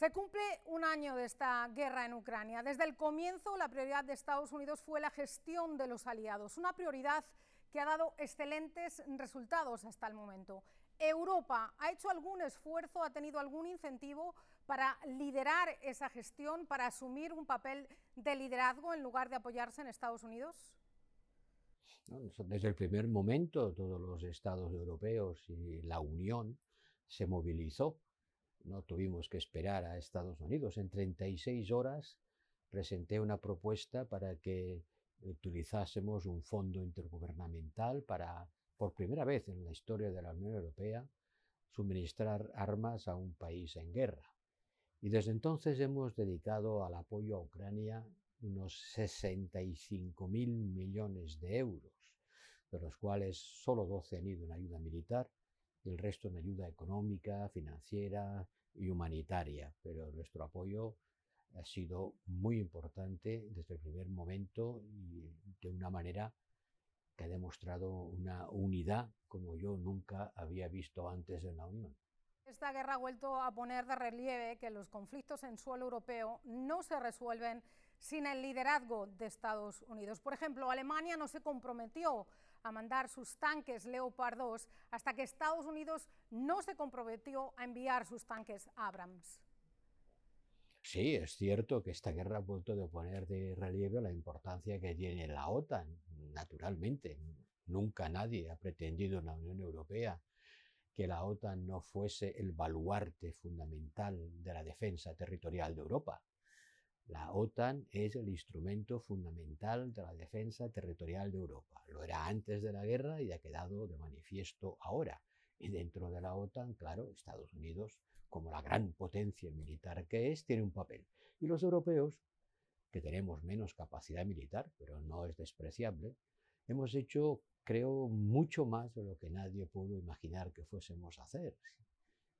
Se cumple un año de esta guerra en Ucrania. Desde el comienzo, la prioridad de Estados Unidos fue la gestión de los aliados, una prioridad que ha dado excelentes resultados hasta el momento. ¿Europa ha hecho algún esfuerzo, ha tenido algún incentivo para liderar esa gestión, para asumir un papel de liderazgo en lugar de apoyarse en Estados Unidos? ¿No? Desde el primer momento, todos los estados europeos y la Unión se movilizó. No tuvimos que esperar a Estados Unidos. En 36 horas presenté una propuesta para que utilizásemos un fondo intergubernamental para, por primera vez en la historia de la Unión Europea, suministrar armas a un país en guerra. Y desde entonces hemos dedicado al apoyo a Ucrania unos 65.000 millones de euros, de los cuales solo 12 han ido en ayuda militar y el resto en ayuda económica, financiera y humanitaria. Pero nuestro apoyo ha sido muy importante desde el primer momento y de una manera que ha demostrado una unidad como yo nunca había visto antes en la Unión. Esta guerra ha vuelto a poner de relieve que los conflictos en suelo europeo no se resuelven sin el liderazgo de Estados Unidos. Por ejemplo, Alemania no se comprometió a mandar sus tanques Leopard 2 hasta que Estados Unidos no se comprometió a enviar sus tanques Abrams. Sí, es cierto que esta guerra ha vuelto a poner de relieve la importancia que tiene la OTAN. Naturalmente, nunca nadie ha pretendido en la Unión Europea que la OTAN no fuese el baluarte fundamental de la defensa territorial de Europa. La OTAN es el instrumento fundamental de la defensa territorial de Europa. Lo era antes de la guerra y ha quedado de manifiesto ahora. Y dentro de la OTAN, claro, Estados Unidos, como la gran potencia militar que es, tiene un papel. Y los europeos, que tenemos menos capacidad militar, pero no es despreciable, hemos hecho, creo, mucho más de lo que nadie pudo imaginar que fuésemos a hacer.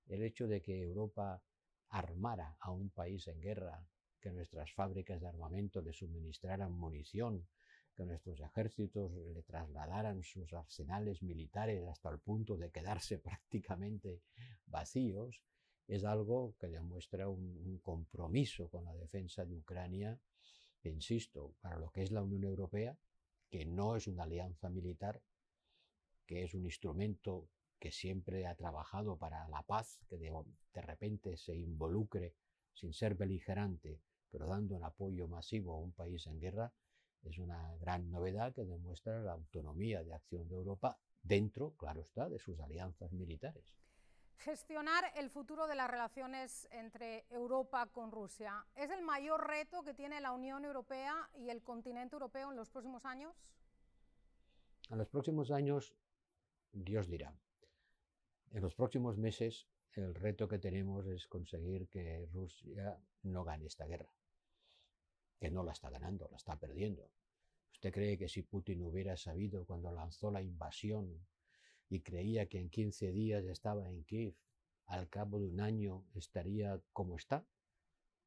El hecho de que Europa armara a un país en guerra, que nuestras fábricas de armamento le suministraran munición, que nuestros ejércitos le trasladaran sus arsenales militares hasta el punto de quedarse prácticamente vacíos, es algo que demuestra un compromiso con la defensa de Ucrania, que, insisto, para lo que es la Unión Europea, que no es una alianza militar, que es un instrumento que siempre ha trabajado para la paz, que de repente se involucre sin ser beligerante, pero dando un apoyo masivo a un país en guerra, es una gran novedad que demuestra la autonomía de acción de Europa dentro, claro está, de sus alianzas militares. Gestionar el futuro de las relaciones entre Europa con Rusia es el mayor reto que tiene la Unión Europea y el continente europeo en los próximos años. En los próximos años, Dios dirá. En los próximos meses, el reto que tenemos es conseguir que Rusia no gane esta guerra, que no la está ganando, la está perdiendo. ¿Usted cree que si Putin hubiera sabido cuando lanzó la invasión y creía que en 15 días estaba en Kiev, al cabo de un año estaría como está,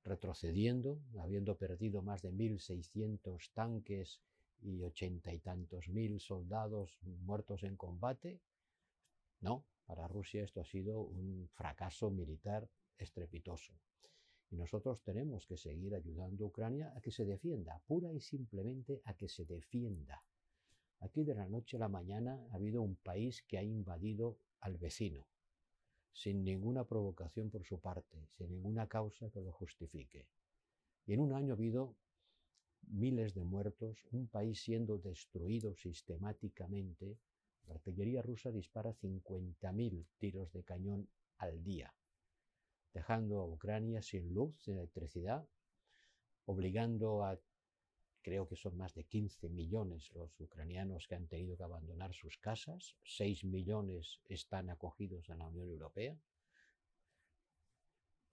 retrocediendo, habiendo perdido más de 1.600 tanques y 80 y tantos mil soldados muertos en combate? No, para Rusia esto ha sido un fracaso militar estrepitoso. Y nosotros tenemos que seguir ayudando a Ucrania a que se defienda, pura y simplemente a que se defienda. Aquí de la noche a la mañana ha habido un país que ha invadido al vecino, sin ninguna provocación por su parte, sin ninguna causa que lo justifique. Y en un año ha habido miles de muertos, un país siendo destruido sistemáticamente. La artillería rusa dispara 50.000 tiros de cañón al día, dejando a Ucrania sin luz, sin electricidad, obligando a, creo que son más de 15 millones los ucranianos que han tenido que abandonar sus casas, 6 millones están acogidos en la Unión Europea.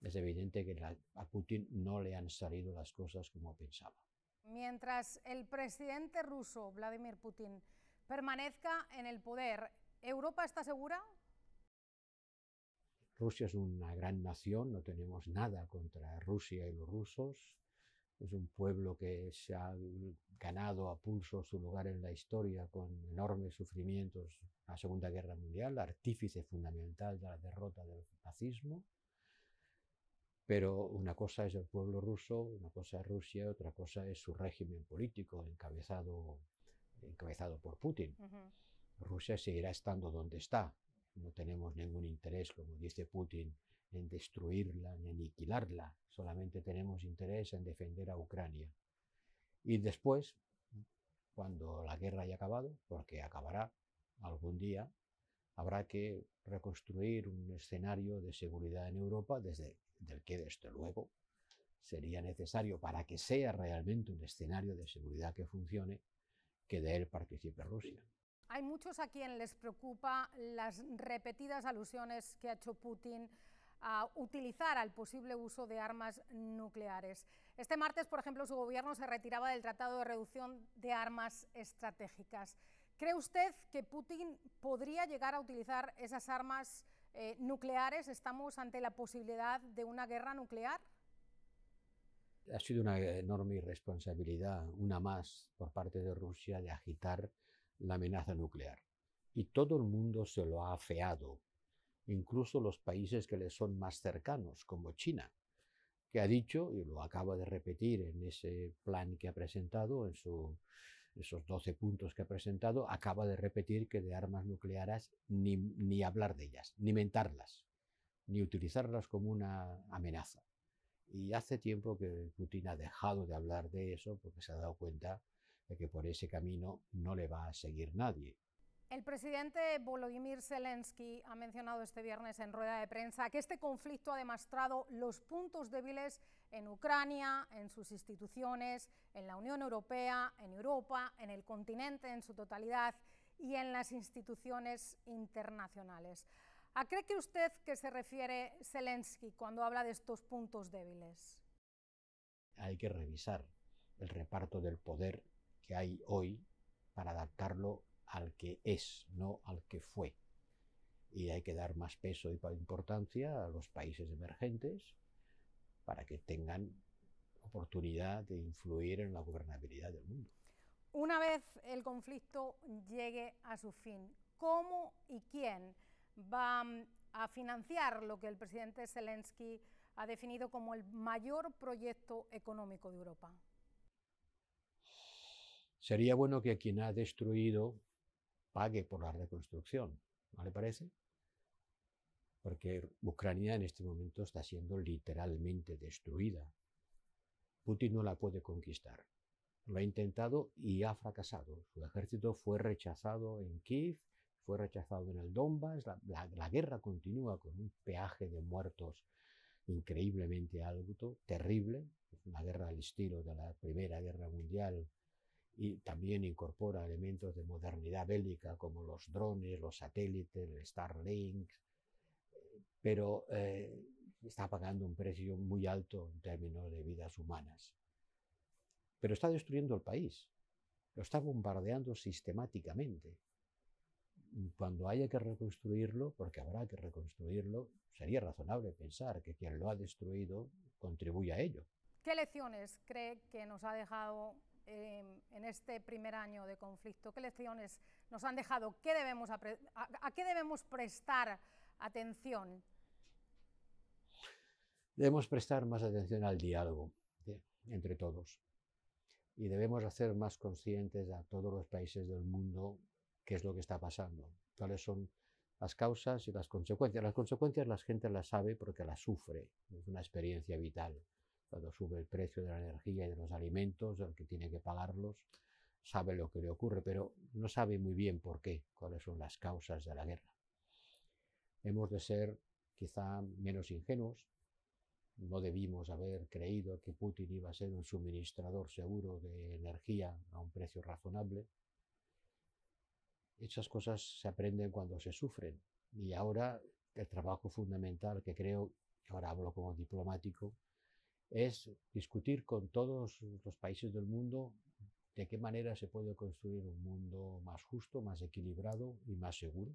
Es evidente que a Putin no le han salido las cosas como pensaba. Mientras el presidente ruso, Vladimir Putin, permanezca en el poder, ¿Europa está segura? Rusia es una gran nación, no tenemos nada contra Rusia y los rusos. Es un pueblo que se ha ganado a pulso su lugar en la historia con enormes sufrimientos en la Segunda Guerra Mundial, artífice fundamental de la derrota del nazismo. Pero una cosa es el pueblo ruso, una cosa es Rusia, otra cosa es su régimen político encabezado por Putin. Rusia seguirá estando donde está. No tenemos ningún interés, como dice Putin, en destruirla ni aniquilarla. Solamente tenemos interés en defender a Ucrania. Y después, cuando la guerra haya acabado, porque acabará algún día, habrá que reconstruir un escenario de seguridad en Europa del que, desde luego, sería necesario, para que sea realmente un escenario de seguridad que funcione, que de él participe Rusia. Hay muchos a quien les preocupa las repetidas alusiones que ha hecho Putin a utilizar al posible uso de armas nucleares. Este martes, por ejemplo, su gobierno se retiraba del Tratado de Reducción de Armas Estratégicas. ¿Cree usted que Putin podría llegar a utilizar esas armas nucleares? ¿Estamos ante la posibilidad de una guerra nuclear? Ha sido una enorme irresponsabilidad, una más, por parte de Rusia, de agitar la amenaza nuclear. Y todo el mundo se lo ha afeado, incluso los países que le son más cercanos, como China, que ha dicho, y lo acaba de repetir en ese plan que ha presentado, esos 12 puntos que ha presentado, acaba de repetir que de armas nucleares ni hablar de ellas, ni mentarlas, ni utilizarlas como una amenaza. Y hace tiempo que Putin ha dejado de hablar de eso porque se ha dado cuenta de que por ese camino no le va a seguir nadie. El presidente Volodymyr Zelensky ha mencionado este viernes en rueda de prensa que este conflicto ha demostrado los puntos débiles en Ucrania, en sus instituciones, en la Unión Europea, en Europa, en el continente en su totalidad y en las instituciones internacionales. ¿A qué cree usted que se refiere Zelensky cuando habla de estos puntos débiles? Hay que revisar el reparto del poder que hay hoy para adaptarlo al que es, no al que fue. Y hay que dar más peso y importancia a los países emergentes para que tengan oportunidad de influir en la gobernabilidad del mundo. Una vez el conflicto llegue a su fin, ¿cómo y quién va a financiar lo que el presidente Zelensky ha definido como el mayor proyecto económico de Europa? Sería bueno que quien ha destruido pague por la reconstrucción, ¿no le parece? Porque Ucrania en este momento está siendo literalmente destruida. Putin no la puede conquistar. Lo ha intentado y ha fracasado. Su ejército fue rechazado en Kiev, fue rechazado en el Donbass. La guerra continúa con un peaje de muertos increíblemente alto, terrible. Es una guerra al estilo de la Primera Guerra Mundial, y también incorpora elementos de modernidad bélica como los drones, los satélites, el Starlink, pero está pagando un precio muy alto en términos de vidas humanas. Pero está destruyendo el país, lo está bombardeando sistemáticamente. Cuando haya que reconstruirlo, porque habrá que reconstruirlo, sería razonable pensar que quien lo ha destruido contribuye a ello. ¿Qué lecciones cree que nos ha dejado en este primer año de conflicto? ¿Qué lecciones nos han dejado? ¿A qué debemos prestar atención? Debemos prestar más atención al diálogo entre todos y debemos hacer más conscientes a todos los países del mundo qué es lo que está pasando, cuáles son las causas y las consecuencias. Las consecuencias la gente las sabe porque las sufre, es una experiencia vital. Cuando sube el precio de la energía y de los alimentos, el que tiene que pagarlos sabe lo que le ocurre, pero no sabe muy bien por qué, cuáles son las causas de la guerra. Hemos de ser quizá menos ingenuos. No debimos haber creído que Putin iba a ser un suministrador seguro de energía a un precio razonable. Esas cosas se aprenden cuando se sufren. Y ahora el trabajo fundamental que creo, ahora hablo como diplomático, es discutir con todos los países del mundo de qué manera se puede construir un mundo más justo, más equilibrado y más seguro.